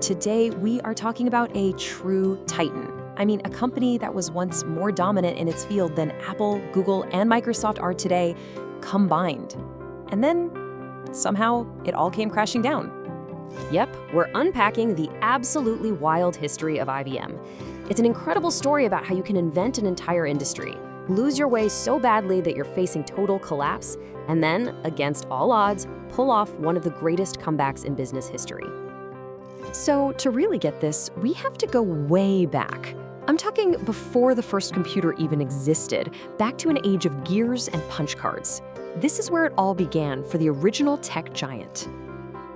Today, we are talking about a true titan. I mean, a company that was once more dominant in its field than Apple, Google, and Microsoft are today combined. And then, somehow, it all came crashing down. Yep, we're unpacking the absolutely wild history of IBM. It's an incredible story about how you can invent an entire industry, lose your way so badly that you're facing total collapse, and then, against all odds, pull off one of the greatest comebacks in business history. So, to really get this, we have to go way back. I'm talking before the first computer even existed, back to an age of gears and punch cards. This is where it all began for the original tech giant.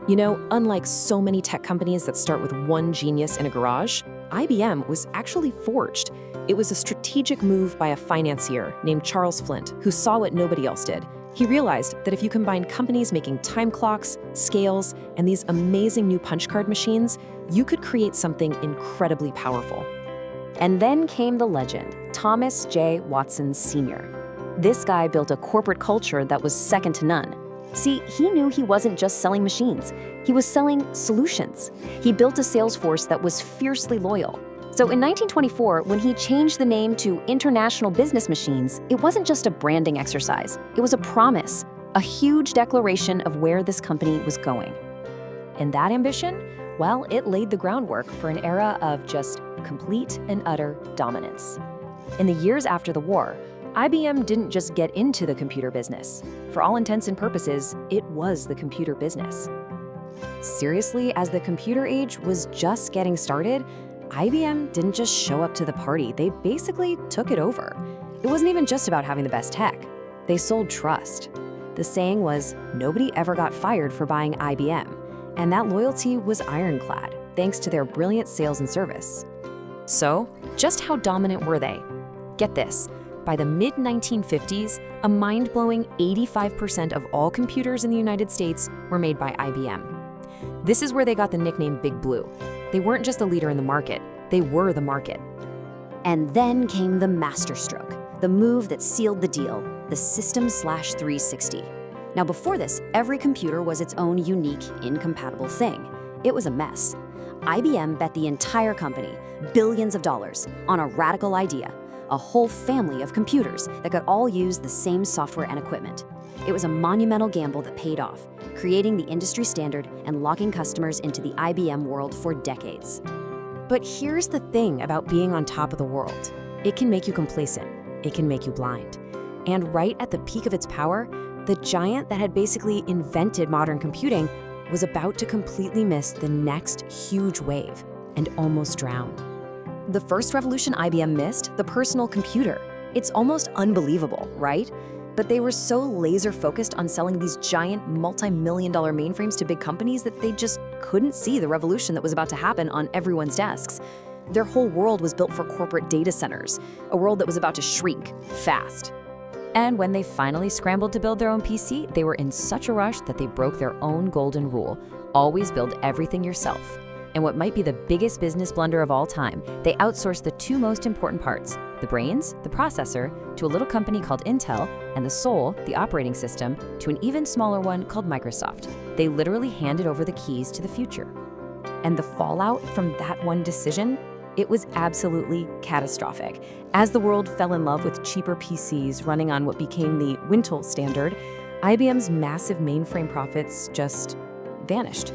You know, unlike so many tech companies that start with one genius in a garage, IBM was actually forged. It was a strategic move by a financier named Charles Flint, who saw what nobody else did. He realized that if you combine companies making time clocks, scales, and these amazing new punch card machines, you could create something incredibly powerful. And then came the legend, Thomas J. Watson Sr. This guy built a corporate culture that was second to none. See, he knew he wasn't just selling machines, he was selling solutions. He built a sales force that was fiercely loyal. So in 1924, when he changed the name to International Business Machines, it wasn't just a branding exercise, it was a promise, a huge declaration of where this company was going. And that ambition, well, it laid the groundwork for an era of just complete and utter dominance. In the years after the war, IBM didn't just get into the computer business. For all intents and purposes, it was the computer business. Seriously, as the computer age was just getting started, IBM didn't just show up to the party, they basically took it over. It wasn't even just about having the best tech. They sold trust. The saying was, nobody ever got fired for buying IBM, and that loyalty was ironclad, thanks to their brilliant sales and service. So, just how dominant were they? Get this, by the mid-1950s, a mind-blowing 85% of all computers in the United States were made by IBM. This is where they got the nickname Big Blue. They weren't just a leader in the market, they were the market. And then came the masterstroke, the move that sealed the deal, the System/360. Now before this, every computer was its own unique, incompatible thing. It was a mess. IBM bet the entire company, billions of dollars, on a radical idea, a whole family of computers that could all use the same software and equipment. It was a monumental gamble that paid off, creating the industry standard and locking customers into the IBM world for decades. But here's the thing about being on top of the world. It can make you complacent. It can make you blind. And right at the peak of its power, the giant that had basically invented modern computing was about to completely miss the next huge wave and almost drown. The first revolution IBM missed, the personal computer. It's almost unbelievable, right? But they were so laser-focused on selling these giant multi-million-dollar mainframes to big companies that they just couldn't see the revolution that was about to happen on everyone's desks. Their whole world was built for corporate data centers, a world that was about to shrink fast. And when they finally scrambled to build their own PC, they were in such a rush that they broke their own golden rule: always build everything yourself. And what might be the biggest business blunder of all time, they outsourced the two most important parts, the brains, the processor, to a little company called Intel, and the soul, the operating system, to an even smaller one called Microsoft. They literally handed over the keys to the future. And the fallout from that one decision? It was absolutely catastrophic. As the world fell in love with cheaper PCs running on what became the Untold standard, IBM's massive mainframe profits just vanished.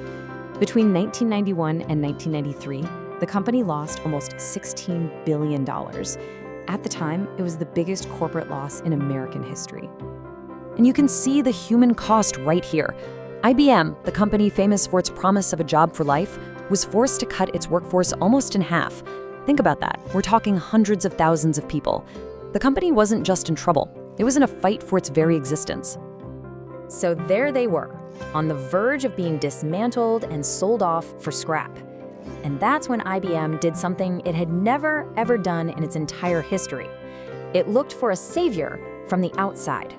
Between 1991 and 1993, the company lost almost $16 billion. At the time, it was the biggest corporate loss in American history. And you can see the human cost right here. IBM, the company famous for its promise of a job for life, was forced to cut its workforce almost in half. Think about that. We're talking hundreds of thousands of people. The company wasn't just in trouble. It was in a fight for its very existence. So there they were, on the verge of being dismantled and sold off for scrap. And that's when IBM did something it had never, ever done in its entire history. It looked for a savior from the outside.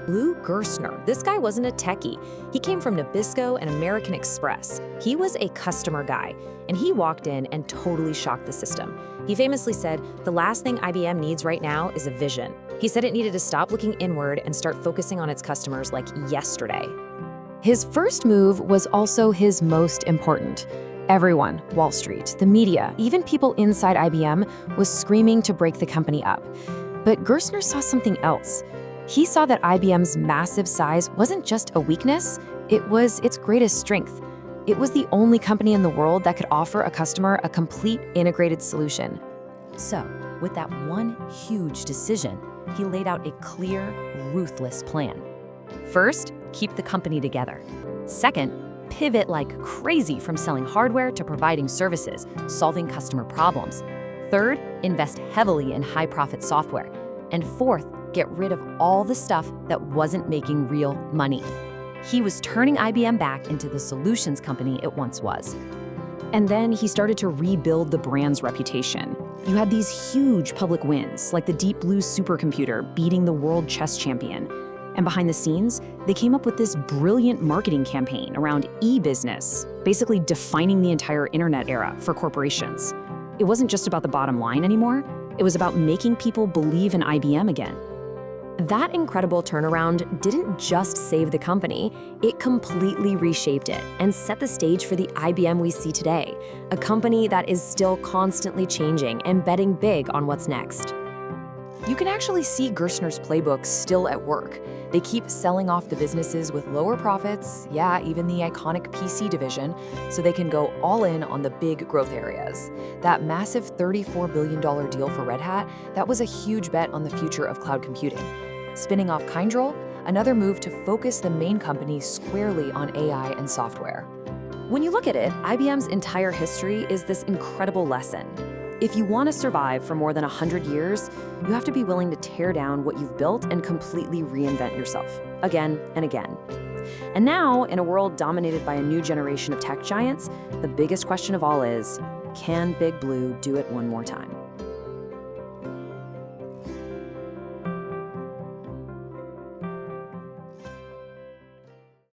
Lou Gerstner, this guy wasn't a techie. He came from Nabisco and American Express. He was a customer guy, and he walked in and totally shocked the system. He famously said, "The last thing IBM needs right now is a vision." He said it needed to stop looking inward and start focusing on its customers like yesterday. His first move was also his most important. Everyone, Wall Street, the media, even people inside IBM, was screaming to break the company up. But Gerstner saw something else. He saw that IBM's massive size wasn't just a weakness, it was its greatest strength. It was the only company in the world that could offer a customer a complete integrated solution. So, with that one huge decision, he laid out a clear, ruthless plan. First, keep the company together. Second, pivot like crazy from selling hardware to providing services, solving customer problems. Third, invest heavily in high-profit software. And fourth, get rid of all the stuff that wasn't making real money. He was turning IBM back into the solutions company it once was. And then he started to rebuild the brand's reputation. You had these huge public wins, like the Deep Blue supercomputer beating the world chess champion. And behind the scenes, they came up with this brilliant marketing campaign around e-business, basically defining the entire internet era for corporations. It wasn't just about the bottom line anymore, it was about making people believe in IBM again. That incredible turnaround didn't just save the company, it completely reshaped it and set the stage for the IBM we see today, a company that is still constantly changing and betting big on what's next. You can actually see Gerstner's playbook still at work. They keep selling off the businesses with lower profits, yeah, even the iconic PC division, so they can go all in on the big growth areas. That massive $34 billion deal for Red Hat, that was a huge bet on the future of cloud computing. Spinning off Kyndryl, another move to focus the main company squarely on AI and software. When you look at it, IBM's entire history is this incredible lesson. If you want to survive for more than 100 years, you have to be willing to tear down what you've built and completely reinvent yourself, again and again. And now, in a world dominated by a new generation of tech giants, the biggest question of all is, can Big Blue do it one more time?